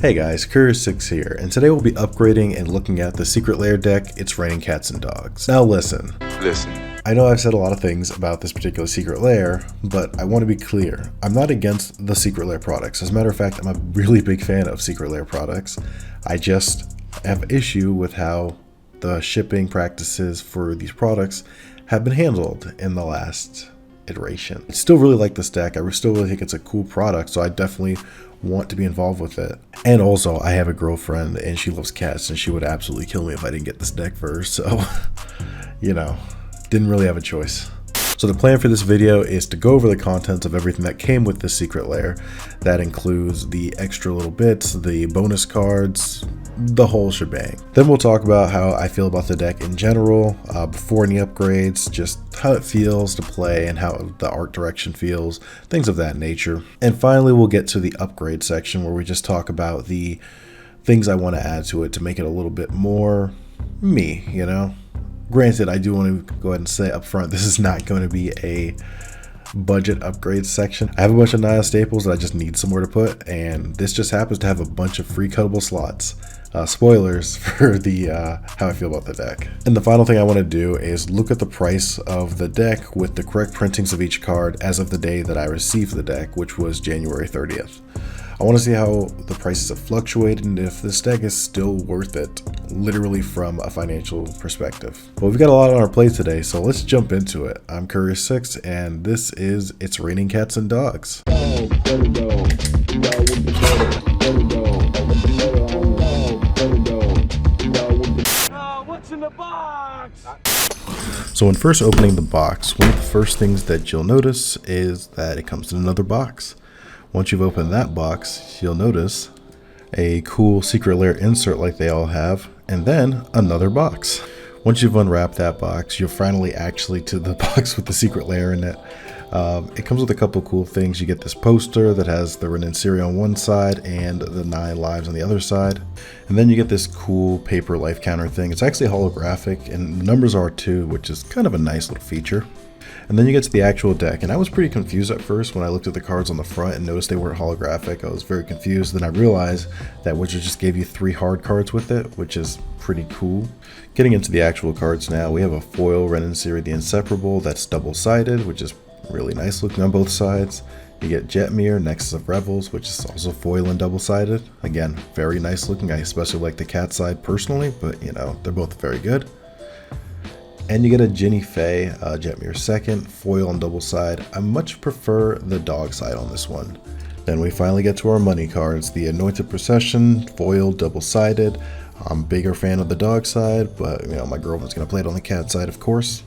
Hey guys, Curious6 here, and today we'll be upgrading and looking at the Secret Lair deck, It's Raining Cats and Dogs. Now listen. I know I've said a lot of things about this particular Secret Lair, but I want to be clear. I'm not against the Secret Lair products. As a matter of fact, I'm a really big fan of Secret Lair products. I just have issue with how the shipping practices for these products have been handled in the last iteration. I still really like this deck. I still really think it's a cool product, so I definitely want to be involved with it. And also, I have a girlfriend and she loves cats and she would absolutely kill me if I didn't get this deck for her, so you know, didn't really have a choice. So the plan for this video is to go over the contents of everything that came with this Secret Lair. That includes the extra little bits, the bonus cards, the whole shebang. Then we'll talk about how I feel about the deck in general, before any upgrades, just how it feels to play and how the art direction feels, things of that nature. And finally, we'll get to the upgrade section where we just talk about the things I want to add to it to make it a little bit more me, you know? Granted, I do want to go ahead and say up front, this is not going to be a budget upgrade section. I have a bunch of Naya staples that I just need somewhere to put, and this just happens to have a bunch of free cuttable slots. Spoilers for the how I feel about the deck. And the final thing I want to do is look at the price of the deck with the correct printings of each card as of the day that I received the deck, which was January 30th. I want to see how the prices have fluctuated and if this deck is still worth it, literally from a financial perspective. Well, we've got a lot on our plate today, so let's jump into it. I'm Curious6, and this is It's Raining Cats and Dogs. What's in the box? So when first opening the box, one of the first things that you'll notice is that it comes in another box. Once you've opened that box, you'll notice a cool Secret Lair insert like they all have, and then another box. Once you've unwrapped that box, you're finally actually to the box with the Secret Lair in it. It comes with a couple cool things. You get this poster that has the Renin Siri on one side and the 9 lives on the other side. And then you get this cool paper life counter thing. It's actually holographic, and the numbers are too, which is kind of a nice little feature. And then you get to the actual deck, and I was pretty confused at first when I looked at the cards on the front and noticed they weren't holographic. I was very confused. Then I realized that Wizards just gave you 3 hard cards with it, which is pretty cool. Getting into the actual cards now, we have a foil Renin Siri the Inseparable that's double-sided, which is really nice looking on both sides. You get Jetmir, Nexus of Revels, which is also foil and double-sided. Again, very nice looking. I especially like the cat side personally, but you know, they're both very good. And you get a Ginny Fae, Jetmir second, foil and double side. I much prefer the dog side on this one. Then we finally get to our money cards. The Anointed Procession, foil, double-sided. I'm a bigger fan of the dog side, but you know, my girlfriend's gonna play it on the cat side, of course.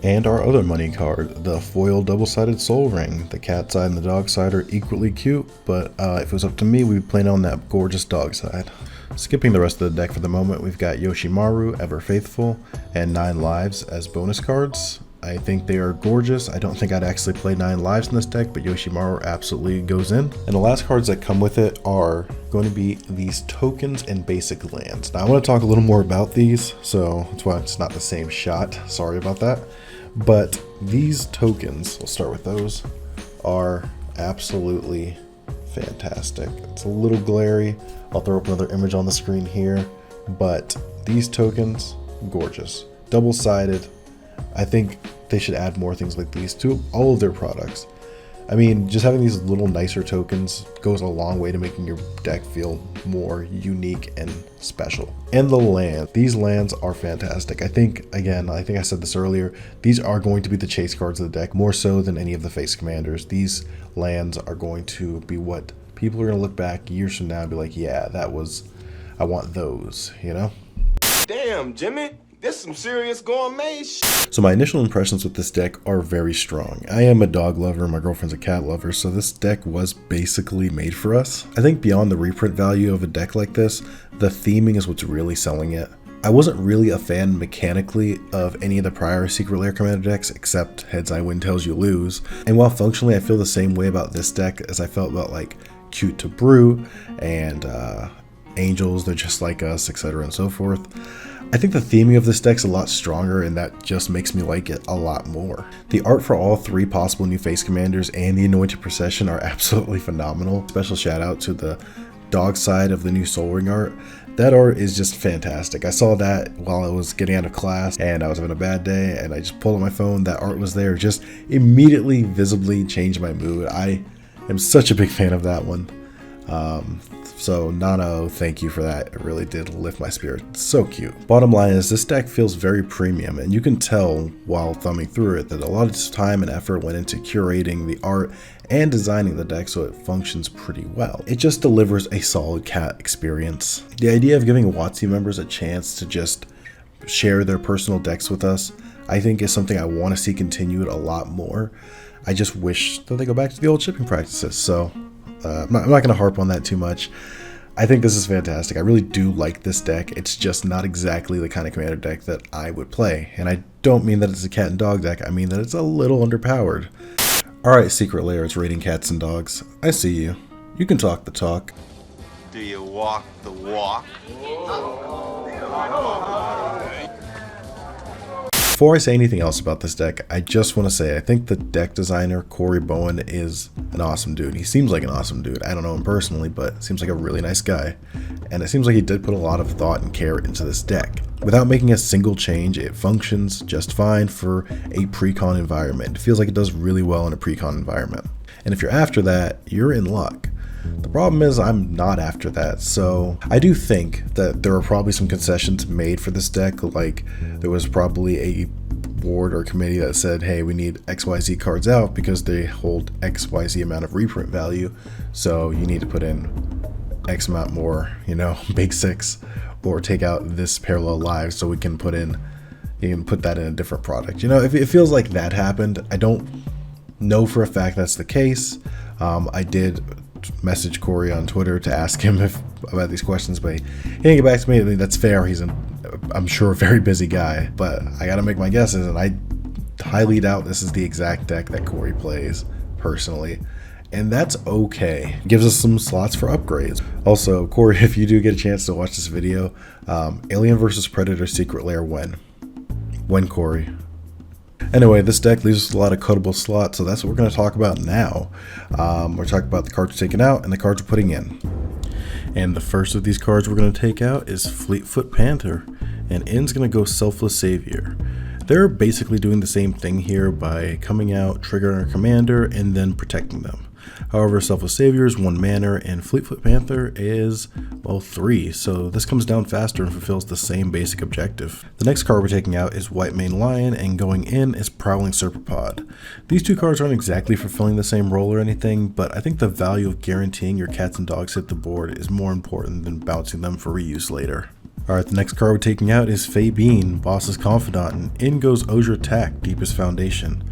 And our other money card, the foil double-sided Soul Ring. The cat side and the dog side are equally cute, but if it was up to me, we'd be playing on that gorgeous dog side. Skipping the rest of the deck for the moment, we've got Yoshimaru, Ever Faithful, and 9 Lives as bonus cards. I think they are gorgeous. I don't think I'd actually play 9 Lives in this deck, but Yoshimaru absolutely goes in. And the last cards that come with it are going to be these tokens and basic lands. Now I want to talk a little more about these, so that's why it's not the same shot. Sorry about that. But these tokens, we'll start with those, are absolutely fantastic. It's a little glary. I'll throw up another image on the screen here, but these tokens, gorgeous. Double-sided. I think they should add more things like these to all of their products. I mean, just having these little nicer tokens goes a long way to making your deck feel more unique and special. And the land. These lands are fantastic. I think I said this earlier, these are going to be the chase cards of the deck, more so than any of the face commanders. These lands are going to be what people are going to look back years from now and be like, yeah, I want those, you know? Damn, Jimmy, this some serious gourmet shit. So my initial impressions with this deck are very strong. I am a dog lover, my girlfriend's a cat lover, so this deck was basically made for us. I think beyond the reprint value of a deck like this, the theming is what's really selling it. I wasn't really a fan mechanically of any of the prior Secret Lair commander decks except Heads I Win, Tails You Lose. And while functionally I feel the same way about this deck as I felt about like Cute to Brew and Angels, They're Just Like Us, etc. and so forth, I think the theming of this deck's a lot stronger, and that just makes me like it a lot more. The art for all 3 possible new face commanders and the Anointed Procession are absolutely phenomenal. Special shout out to the dog side of the new Soul Ring art. That art is just fantastic. I saw that while I was getting out of class and I was having a bad day, and I just pulled up my phone. That art was there. Just immediately, visibly changed my mood. I am such a big fan of that one. So Nano, thank you for that. It really did lift my spirit. It's so cute. Bottom line is this deck feels very premium, and you can tell while thumbing through it that a lot of time and effort went into curating the art and designing the deck so it functions pretty well. It just delivers a solid cat experience. The idea of giving WotC members a chance to just share their personal decks with us, I think is something I want to see continued a lot more. I just wish that they go back to the old shipping practices. So I'm not going to harp on that too much. I think this is fantastic. I really do like this deck. It's just not exactly the kind of commander deck that I would play. And I don't mean that it's a cat and dog deck. I mean that it's a little underpowered. Alright, Secret Lair, it's raiding cats and dogs. I see you. You can talk the talk. Do you walk the walk? Before I say anything else about this deck, I just want to say I think the deck designer, Corey Bowen, is an awesome dude. He seems like an awesome dude. I don't know him personally, but seems like a really nice guy. And it seems like he did put a lot of thought and care into this deck. Without making a single change, it functions just fine for a pre-con environment. It feels like it does really well in a pre-con environment. And if you're after that, you're in luck. The problem is I'm not after that, so I do think that there are probably some concessions made for this deck, like there was probably a board or committee that said, hey, we need XYZ cards out because they hold XYZ amount of reprint value, so you need to put in X amount more, you know, big six, or take out this parallel live so we can put in, you can put that in a different product. You know, if it feels like that happened, I don't know for a fact that's the case. I did message Corey on Twitter to ask him about these questions, but he didn't get back to me. I mean, that's fair. He's I'm sure a very busy guy, but I gotta make my guesses, and I highly doubt this is the exact deck that Corey plays personally, and that's okay. It gives us some slots for upgrades. Also, Corey, if you do get a chance to watch this video, Alien vs Predator Secret Lair when Corey. Anyway, this deck leaves us a lot of cuttable slots, so that's what we're going to talk about now. We're talking about the cards we're taking out and the cards we're putting in. And the first of these cards we're going to take out is Fleetfoot Panther, and in's going to go Selfless Savior. They're basically doing the same thing here by coming out, triggering a commander, and then protecting them. However, Selfless Savior is 1 mana, and Fleetfoot Panther is, well, 3, so this comes down faster and fulfills the same basic objective. The next card we're taking out is White Mane Lion, and going in is Prowling Serpapod. These two cards aren't exactly fulfilling the same role or anything, but I think the value of guaranteeing your cats and dogs hit the board is more important than bouncing them for reuse later. Alright, the next card we're taking out is Fabian, Boss's Confidant, and in goes Osier Tack, Deepest Foundation.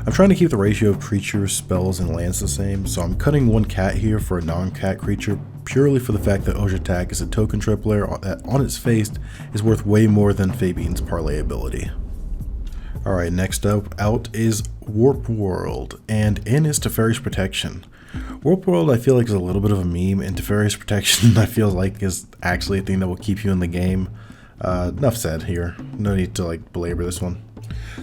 I'm trying to keep the ratio of creatures, spells, and lands the same, so I'm cutting 1 cat here for a non-cat creature purely for the fact that Osier Tack is a token tripler that on its face is worth way more than Fabian's parlay ability. Alright, next up out is Warp World, and in is Teferi's Protection. Warp World I feel like is a little bit of a meme, and Teferi's Protection I feel like is actually a thing that will keep you in the game. Enough said here, no need to belabor this one.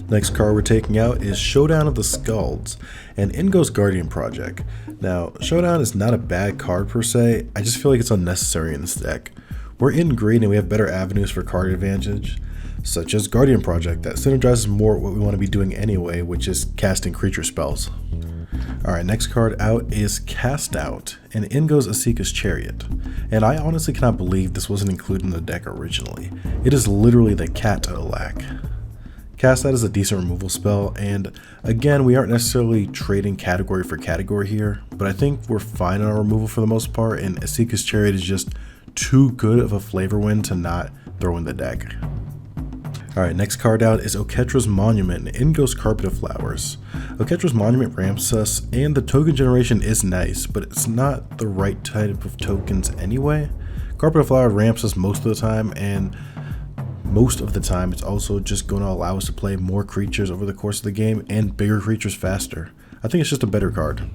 Next card we're taking out is Showdown of the Skulls, and in goes Guardian Project. Now, Showdown is not a bad card per se, I just feel like it's unnecessary in this deck. We're in green and we have better avenues for card advantage, such as Guardian Project that synergizes more what we want to be doing anyway, which is casting creature spells. Alright, next card out is Cast Out, and in goes Asika's Chariot. And I honestly cannot believe this wasn't included in the deck originally. It is literally the cat Olak. Cast Out is a decent removal spell, and again, we aren't necessarily trading category for category here, but I think we're fine on our removal for the most part, and Asika's Chariot is just too good of a flavor win to not throw in the deck. Alright, next card out is Oketra's Monument, and in goes Carpet of Flowers. Oketra's Monument ramps us, and the token generation is nice, but it's not the right type of tokens anyway. Carpet of Flowers ramps us most of the time, and most of the time it's also just going to allow us to play more creatures over the course of the game, and bigger creatures faster. I think it's just a better card.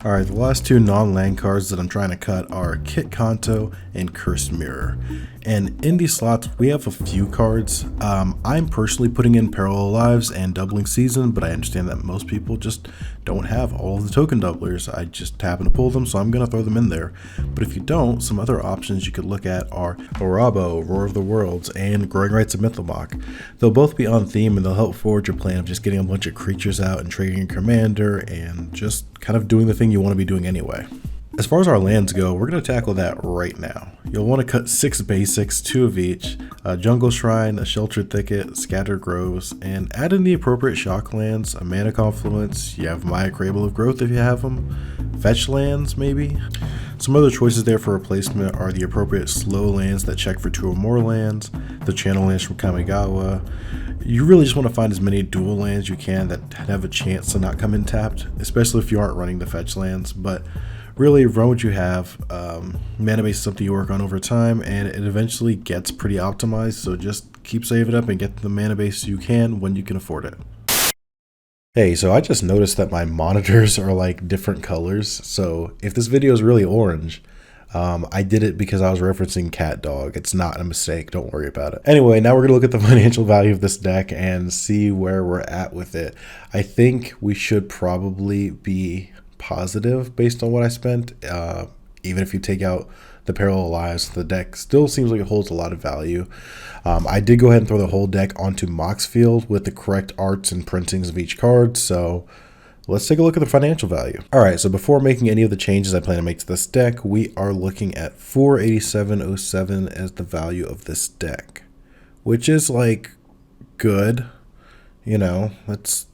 Alright, the last two non-land cards that I'm trying to cut are Kit Kanto and Cursed Mirror. And in these slots, we have a few cards. I'm personally putting in Parallel Lives and Doubling Season, but I understand that most people just don't have all of the token doublers. I just happen to pull them, so I'm going to throw them in there. But if you don't, some other options you could look at are Orabo, Roar of the Worlds, and Growing Rights of Mythalmach. They'll both be on theme, and they'll help forward your plan of just getting a bunch of creatures out and triggering your commander, and just kind of doing the thing you want to be doing anyway. As far as our lands go, we're going to tackle that right now. You'll want to cut 6 basics, 2 of each, a Jungle Shrine, a Sheltered Thicket, Scattered Groves, and add in the appropriate shock lands, a Mana Confluence, you have Maya Crable of Growth if you have them, fetch lands maybe. Some other choices there for replacement are the appropriate slow lands that check for 2 or more lands, the channel lands from Kamigawa. You really just want to find as many dual lands you can that have a chance to not come in tapped, especially if you aren't running the fetch lands, but really run what you have. Mana base is something you work on over time, and it eventually gets pretty optimized, so just keep saving up and get the mana base you can when you can afford it. Hey, so I just noticed that my monitors are like different colors, so if this video is really orange, I did it because I was referencing Cat Dog. It's not a mistake, don't worry about it. Anyway, now we're gonna look at the financial value of this deck and see where we're at with it. I think we should probably be positive based on what I spent. Even if you take out the Parallel Lives, the deck still seems like it holds a lot of value. I did go ahead and throw the whole deck onto Moxfield with the correct arts and printings of each card, so let's take a look at the financial value. Alright, so before making any of the changes I plan to make to this deck, we are looking at 487.07 as the value of this deck, which is like good, you know, that's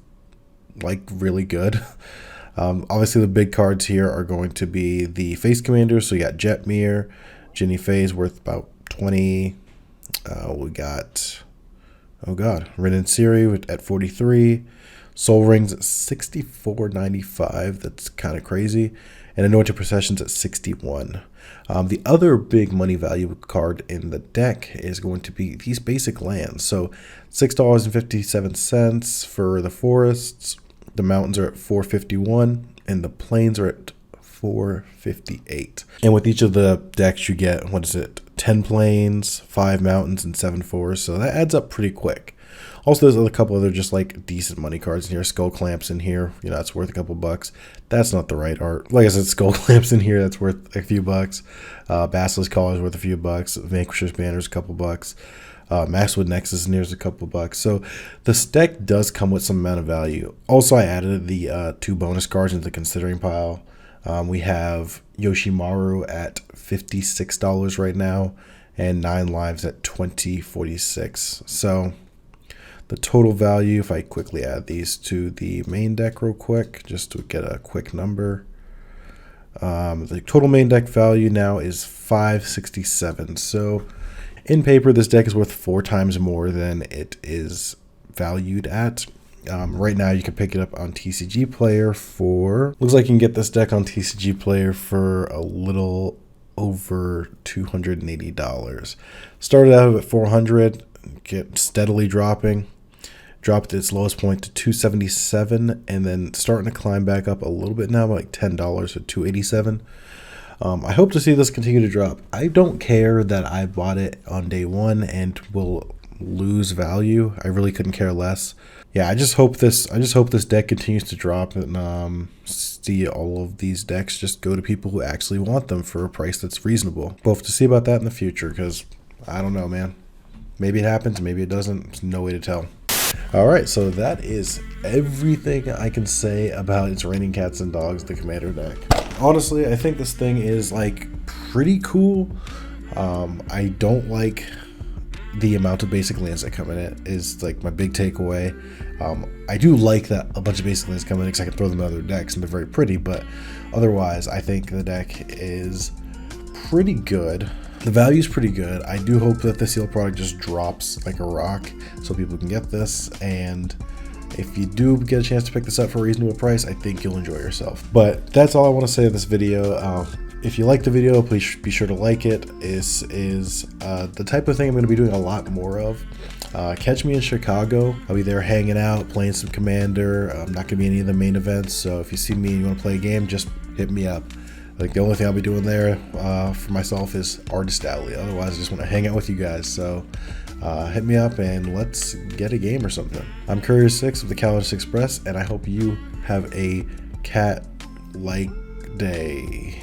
like really good. Obviously the big cards here are going to be the face commanders, so you got Jetmir, Ginny Faye's worth about 20, we got, oh god, Rin and Siri at 43, Soul Rings at 64.95, that's kind of crazy, and Anointed Processions at 61. The other big money value card in the deck is going to be these basic lands, so $6.57 for the forests, the mountains are at 451, and the plains are at 458. And with each of the decks, you get, 10 plains, 5 mountains, and 7 forests. So that adds up pretty quick. Also, there's a couple other just like decent money cards in here. Skull Clamps in here, you know, that's worth a couple bucks. That's not the right art. Like I said, Skull Clamps in here, that's worth a few bucks. Basilisk Collar is worth a few bucks. Vanquisher's Banner is a couple bucks. Maxwood Nexus in here is a couple bucks. So this deck does come with some amount of value. Also, I added the 2 bonus cards into the considering pile. We have Yoshimaru at $56 right now, and 9 lives at $20.46. So the total value, if I quickly add these to the main deck real quick, just to get a quick number, the total main deck value now is $567. So in paper, this deck is worth 4 times more than it is valued at. Right now, you can pick it up on TCG Player for, looks like you can get this deck on TCG Player for a little over $280. Started out at $400, kept steadily dropping, dropped its lowest point to $277, and then starting to climb back up a little bit now, like $10 at $287. I hope to see this continue to drop. I don't care that I bought it on day 1 and will lose value. I really couldn't care less. Yeah, I just hope this deck continues to drop, and see all of these decks just go to people who actually want them for a price that's reasonable. We'll have to see about that in the future, because I don't know, man. Maybe it happens, maybe it doesn't. There's no way to tell. Alright, so that is everything I can say about It's Raining Cats and Dogs, the Commander deck. Honestly, I think this thing is like pretty cool. I don't like the amount of basic lands that come in it, is like my big takeaway. I do like that a bunch of basic lands come in because I can throw them in other decks and they're very pretty, but otherwise I think the deck is pretty good. The value is pretty good. I do hope that the seal product just drops like a rock so people can get this, and if you do get a chance to pick this up for a reasonable price, I think you'll enjoy yourself. But that's all I want to say in this video. If you liked the video, please be sure to like it. This is the type of thing I'm going to be doing a lot more of. Catch me in Chicago. I'll be there hanging out, playing some Commander. I'm not going to be any of the main events, so if you see me and you want to play a game, just hit me up. Like, the only thing I'll be doing there for myself is Artist Alley. Otherwise, I just want to hang out with you guys. So hit me up and let's get a game or something. I'm Courier6 of the Calamus Express, and I hope you have a cat-like day.